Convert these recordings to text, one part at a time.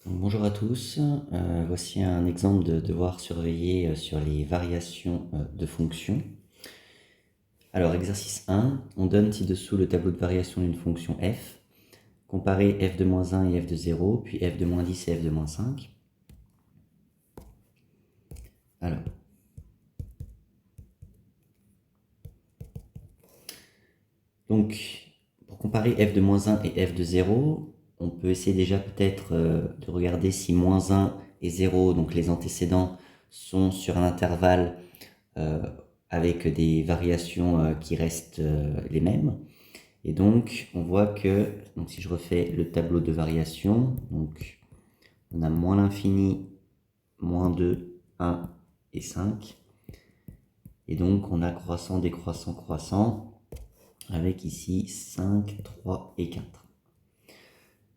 Bonjour à tous, voici un exemple de devoir surveiller sur les variations de fonctions. Alors exercice 1, on donne ci-dessous le tableau de variation d'une fonction f. Comparez f de moins 1 et f de 0, puis f de moins 10 et f de moins 5. Alors, donc pour comparer f de moins 1 et f de 0, on peut essayer déjà peut-être de regarder si moins 1 et 0, donc les antécédents, sont sur un intervalle avec des variations qui restent les mêmes. Et donc, on voit que, donc si je refais le tableau de variation, donc on a moins l'infini, moins 2, 1 et 5. Et donc, on a croissant, décroissant, croissant, avec ici 5, 3 et 4.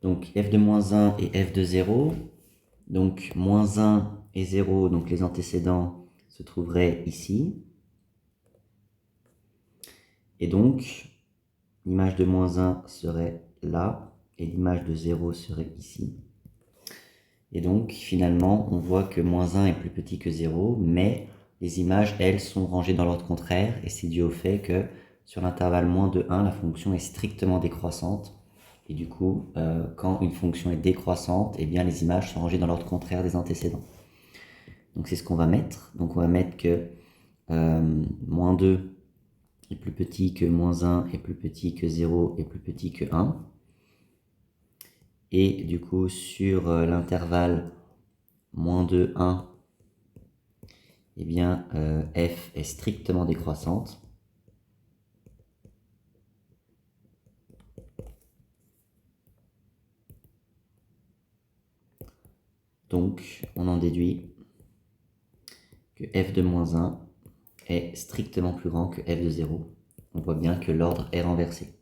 Donc, f de moins 1 et f de 0. Donc, moins 1 et 0, donc les antécédents se trouveraient ici. Et donc, l'image de moins 1 serait là, et l'image de 0 serait ici. Et donc, finalement, on voit que moins 1 est plus petit que 0, mais les images, elles, sont rangées dans l'ordre contraire, et c'est dû au fait que sur l'intervalle moins de 1, la fonction est strictement décroissante. Et du coup, quand une fonction est décroissante, eh bien, les images sont rangées dans l'ordre contraire des antécédents. Donc, c'est ce qu'on va mettre. Donc, on va mettre que moins 2 est plus petit que moins 1, est plus petit que 0, est plus petit que 1. Et du coup, sur l'intervalle moins 2, 1, eh bien, f est strictement décroissante. Donc, on en déduit que f de moins 1 est strictement plus grand que f de 0. On voit bien que l'ordre est renversé.